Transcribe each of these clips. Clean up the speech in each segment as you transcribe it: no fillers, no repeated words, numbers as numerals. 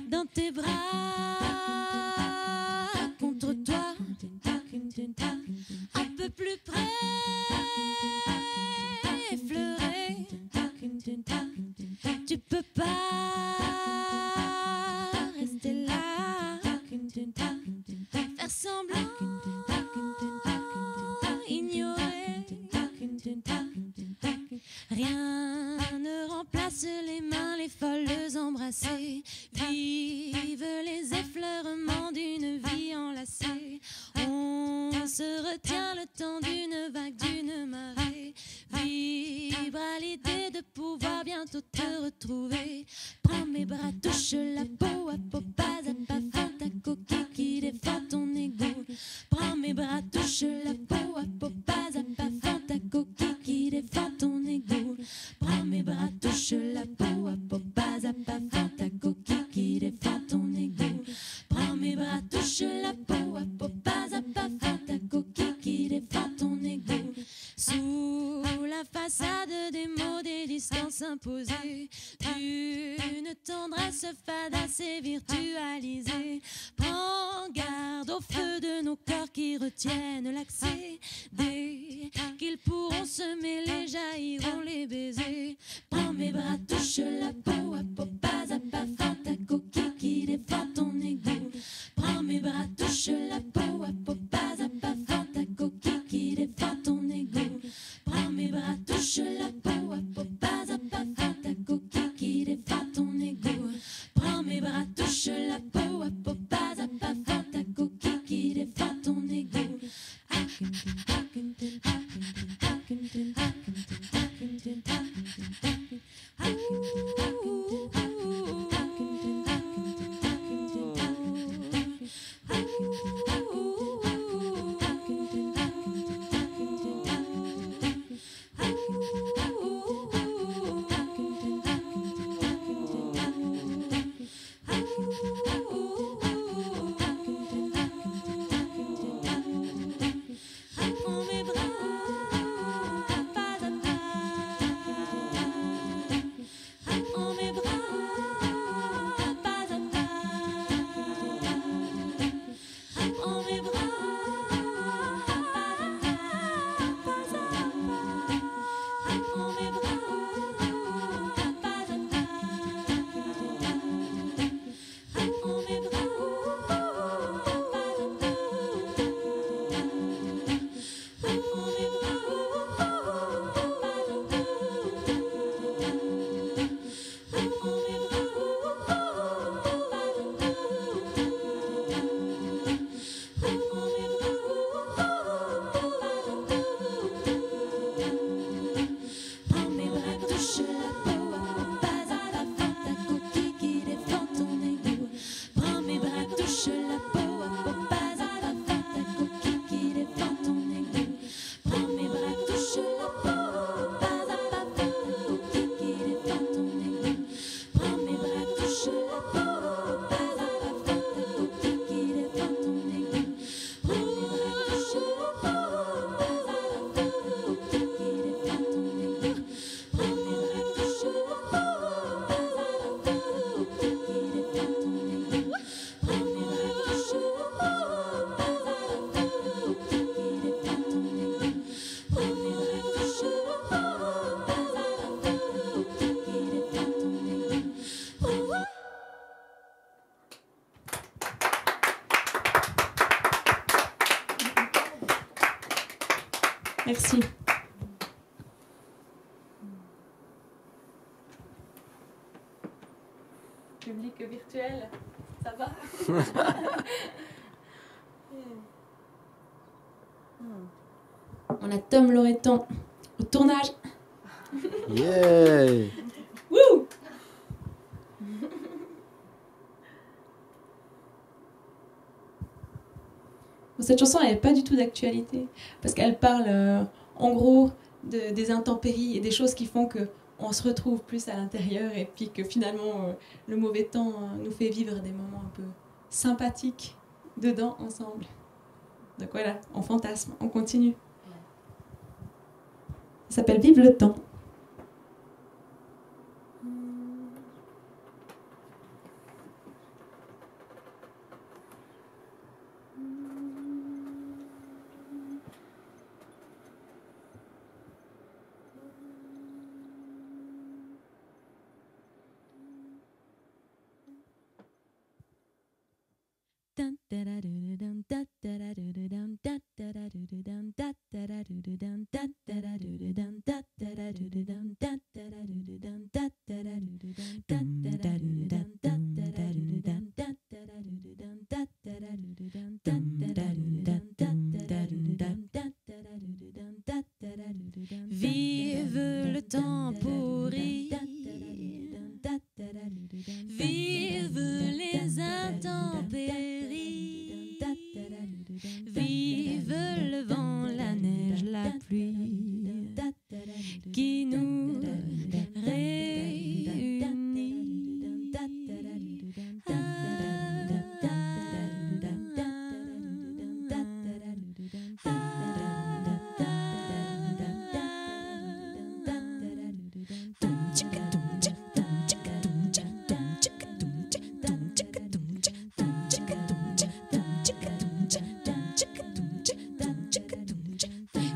Dans tes bras, contre toi, un peu plus près, effleuré. Tu peux pas rester là, faire semblant, ignorer. Rien ne remplace les mains, les folles embrassées. Vive les effleurements d'une vie enlacée. On se retient le temps d'une vague, d'une marée. Vibre à l'idée de pouvoir bientôt te retrouver. Prends mes bras, touche la peau à peau, pas à pas, fends ta coquille qui défend ton ego. Prends mes bras, touche la peau à peau, pas à pas, fends ta coquille qui défend ton ego. Prends mes bras, touche la peau à peau, pas à pas, fends ta coquille qui défend ton ego. Prends mes bras, touche la peau à peau, pas à pas, fends ta coquille qui défend ton ego. Sous la façade des mots, des distances imposées, d'une tendresse fadasse et virtualisée. Prends garde au feu de nos corps qui retiennent l'accès. Dès qu'ils pourront se mêler, jailliront les baisers. Prends mes bras, touche la peau à peau, pas à pas, fends ta coquille qui défend ton ego. Prends mes bras, touche la peau à peau, pas à pas, fends ta coquille qui défend ton ego. Prends mes bras, touche la peau à peau, pas à pas, fends ta coquille qui défend ton ego. Prends mes bras, touche la peau à peau, pas à pas, fends ta coquille qui défend ton ego. Merci. Public virtuel, ça va? On a Tom Loreton au tournage. Yeah! Wouh! Cette chanson, elle n'est pas du tout d'actualité, parce qu'elle parle, en gros, des intempéries et des choses qui font qu'on se retrouve plus à l'intérieur et puis que finalement, le mauvais temps nous fait vivre des moments un peu sympathique dedans ensemble. Donc voilà, on fantasme, on continue. Ça s'appelle Vive le temps. Vive le temps pourri, vive les intempéries, vive le vent, la neige, la pluie qui nous réunit.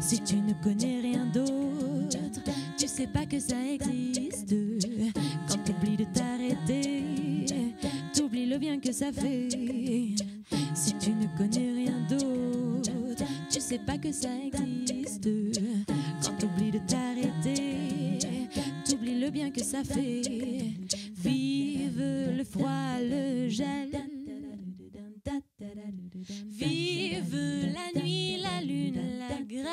Si tu ne connais rien d'autre, tu sais pas que ça existe. Quand t'oublies de t'arrêter, t'oublies le bien que ça fait. Si tu ne connais rien d'autre, tu sais pas que ça existe. Quand t'oublies de t'arrêter, t'oublies le bien que ça fait. Vive le froid, le gel. Vive la nuit, la lune, la grêle.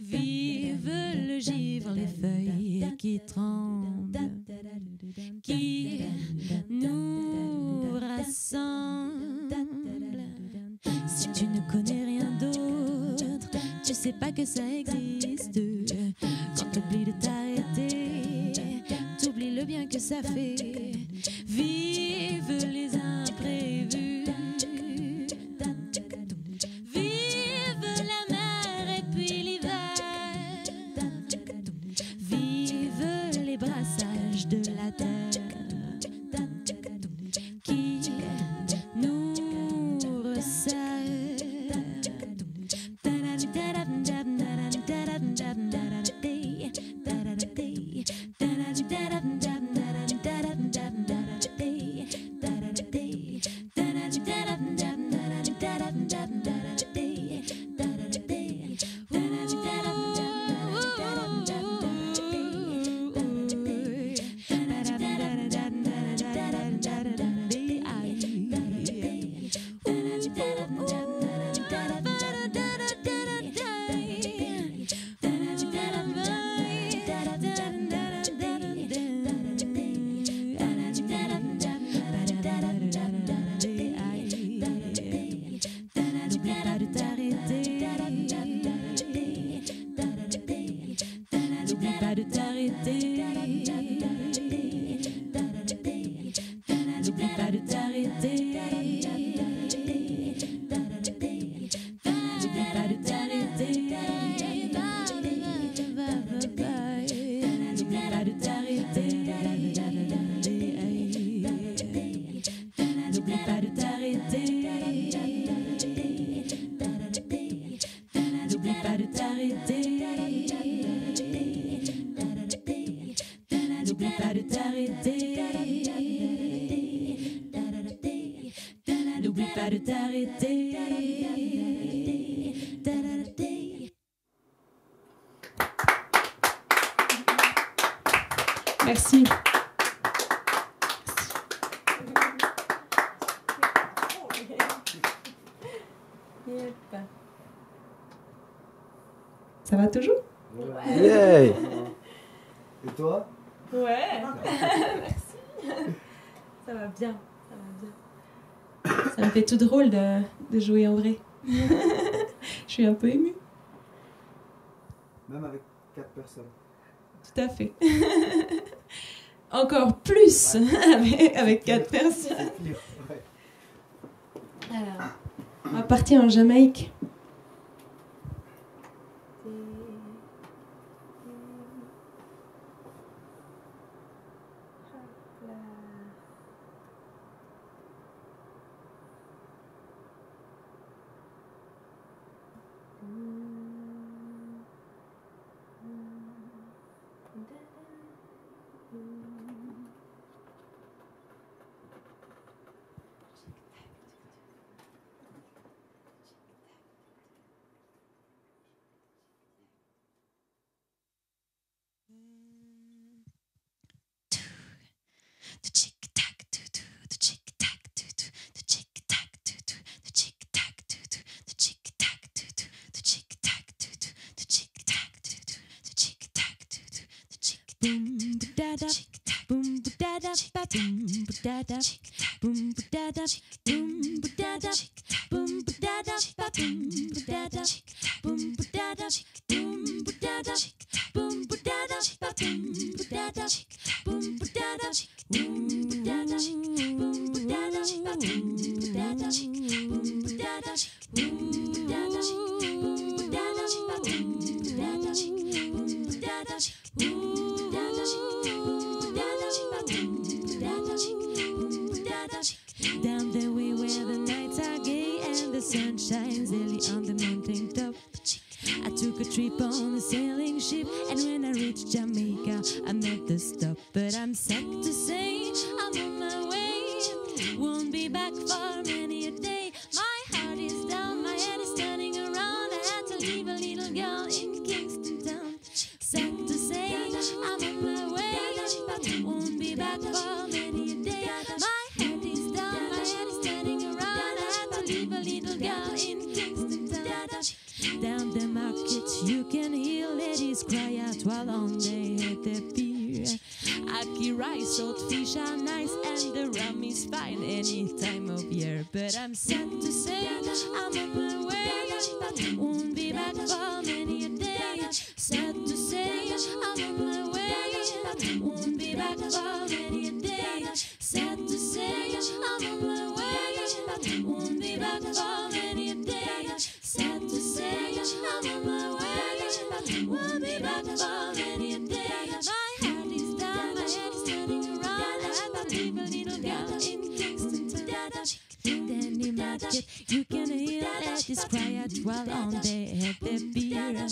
Vive le givre, les feuilles qui tremblent, qui nous rassemblent. Si tu ne connais rien d'autre, tu sais pas que ça existe. Quand t'oublies de t'arrêter, t'oublies le bien que ça fait. Vive les imprévus, vive la mer et puis l'hiver, vive les brassages de la terre qui nous resserrent. Merci. Ça va toujours? Ouais. Yeah. Et toi? Ouais. Merci. Ça va bien. Ça va bien. Ça me fait tout drôle de jouer en vrai. Je suis un peu émue. Même avec 4 personnes. Tout à fait. encore plus avec 4 personnes. Alors, on va partir en Jamaïque. Down the way where the nights are gay and the sun shines daily on the mountain top. I took a trip on a sailing ship, and when I reached Jamaica, I met the stop. But I'm sad to say I'm on my way, won't be back for many a day. My heart is down, my head is turning around. I had to leave a little girl in Kingston town. Sad to say I'm on my way, won't be back for many a day. My head is down, my head is turning around. I had to leave a little girl in Kingston town. Down the market you can hear ladies cry out while on they head their beer. Ackee rice, salt fish are nice, and the rum is fine any time of year. But I'm sad to say I'm on my way, won't be back for many a day. Sad to say I'm on my way, won't be back for many a day. Sad to say I'm on my way, won't be back for many a day. Sad to say I'm on my way, won't be back for many a day. My head is down, my head is turning around. I had to leave a little girl in Kingston town. Then the market you can hear ladies cry out while on they have their beer.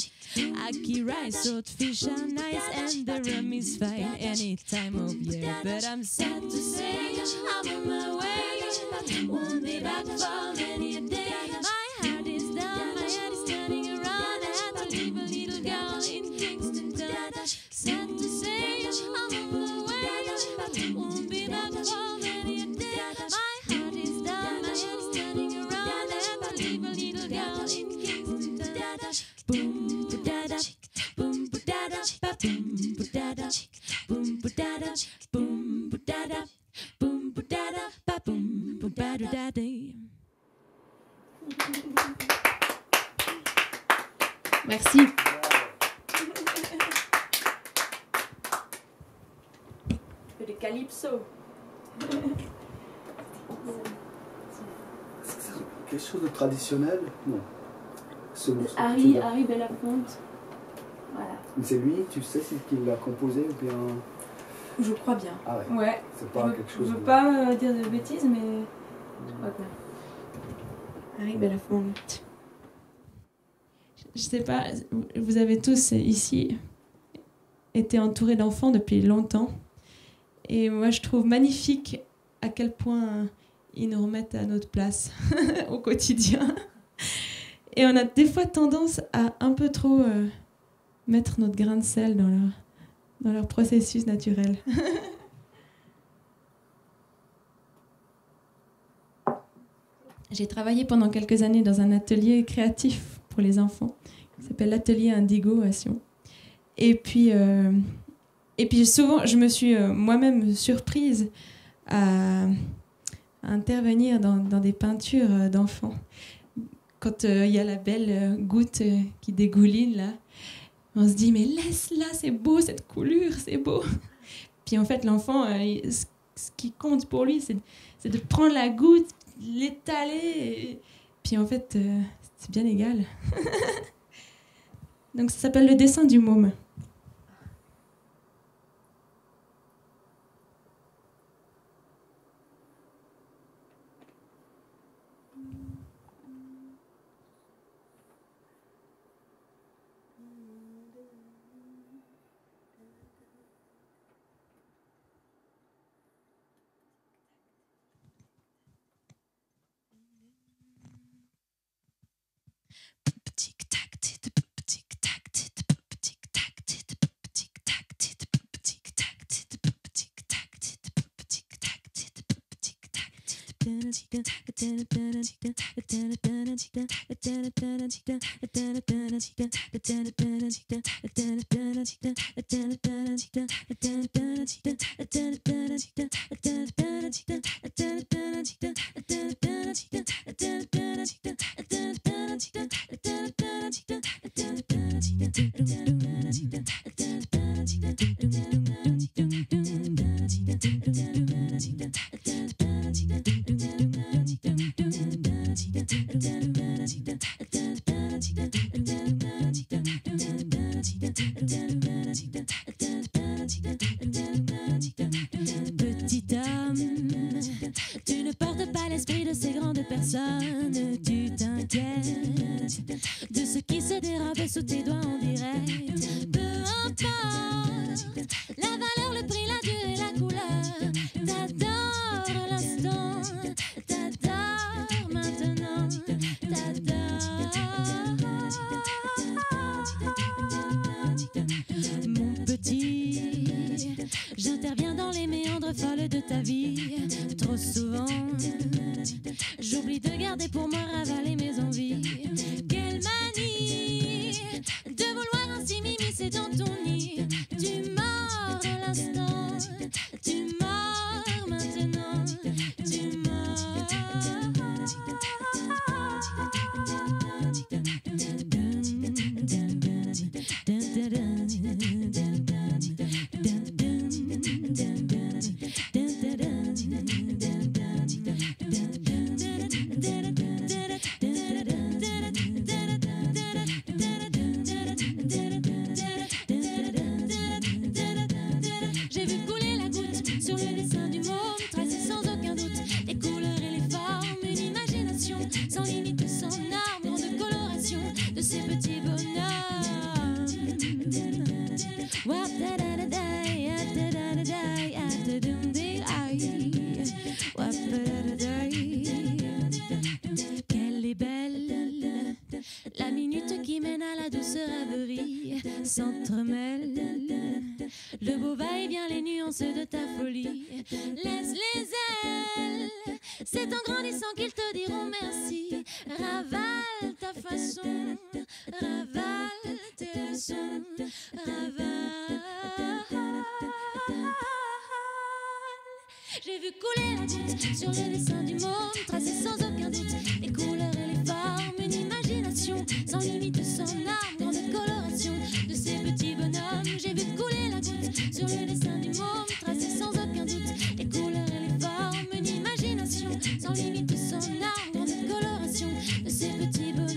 Ackee rice, salt fish are nice, and the rum is fine any time of year. But I'm sad to say I'm on my way, won't be back for many a day. My heart is down, my head is turning around. I had to leave a little girl in Kingston town. Sad to say I'm on my way, won't be back for many a day. My heart is down, my head is turning around. I had to leave a little girl in Kingston town. Boom, ba-da-da, boom, ba-da-da, ba-boom, ba-da-da, boom, ba-da-da, boom, ba-da-da, boom, ba-da-da, ba-boom, ba-da-da-da. Merci. Le calypso. Quelque chose de traditionnel? Non. Harry Belafonte. Voilà. Mais c'est lui, tu sais, c'est qui l'a composé ou bien? Je crois bien. Ah ouais. Ouais. C'est pas quelque chose. Je veux pas dire de bêtises, mais je crois bien. Harry Belafonte. Je sais pas, vous avez tous ici été entourés d'enfants depuis longtemps. Et moi, je trouve magnifique à quel point ils nous remettent à notre place au quotidien. Et on a des fois tendance à un peu trop mettre notre grain de sel dans leur processus naturel. J'ai travaillé pendant quelques années dans un atelier créatif pour les enfants qui s'appelle l'atelier Indigo à Sion. Et puis souvent, je me suis moi-même surprise à intervenir dans des peintures d'enfants. Quand il y a la belle goutte qui dégouline, là, on se dit « Mais laisse-la, c'est beau, cette coulure, c'est beau !» Puis en fait, l'enfant, ce qui compte pour lui, c'est de prendre la goutte, l'étaler. Puis en fait, c'est bien égal. Donc ça s'appelle le dessin du môme. Petit homme, tu ne portes pas l'esprit de ces grandes personnes. Tu t'inquiètes de ce qui se dérobe sous tes doigts en direct. Peu importe la valeur, le prix, la durée, la couleur. T'adores l'instant, t'adores maintenant, mon petit, j'interviens dans les méandres folles de ta vie. Trop souvent, j'oublie de garder pour moi ravaler mes envies. Quelle manie de vouloir ainsi m'immiscer dans ton nid. Tu mords à l'instant, tu mords maintenant, tu mords. J'ai vu couler la goutte sur le dessin du môme, tracé sans aucun doute les couleurs et les formes, une imagination sans limite, sans arbre de coloration de ces petits bonhommes. Qu'elle est belle, la minute qui mène à la douce rêverie s'entremêle. Le beau va-et-vient, les nuances de ta folie. Laisse les ailes, c'est en grandissant qu'ils te diront merci. Ravale ta façon, ravale tes leçons, ravale. J'ai vu couler la goutte sur le dessin du môme, tracé sans aucun doute les couleurs et les formes, une imagination sans limite, sans arbre de coloration de ces petits bonhommes. J'ai vu couler la goutte sur le dessin du môme, tracé sans aucun doute les couleurs et les formes, une imagination sans limite, sans arbre de coloration de ces petits bonhommes.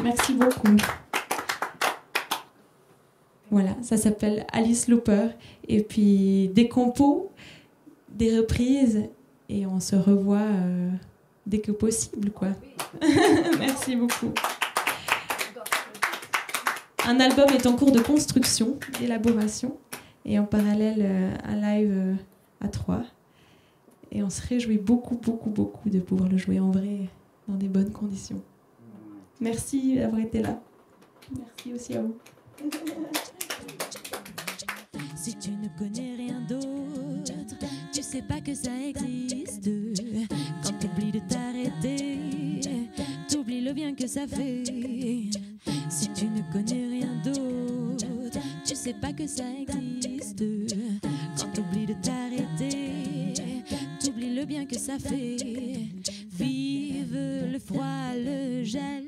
Merci beaucoup. Voilà, ça s'appelle Alice Looper. Et puis des compos, des reprises, et on se revoit dès que possible, quoi. Merci beaucoup. Un album est en cours de construction, d'élaboration, et en parallèle, un live à 3. Et on se réjouit beaucoup de pouvoir le jouer en vrai, dans des bonnes conditions. Merci d'avoir été là. Merci aussi à vous. Si tu ne connais rien d'autre, tu sais pas que ça existe. Quand t'oublies de t'arrêter, t'oublies le bien que ça fait. Si tu ne connais rien d'autre, tu sais pas que ça existe. Quand t'oublies de t'arrêter, t'oublies le bien que ça fait. Vive le froid, le gel,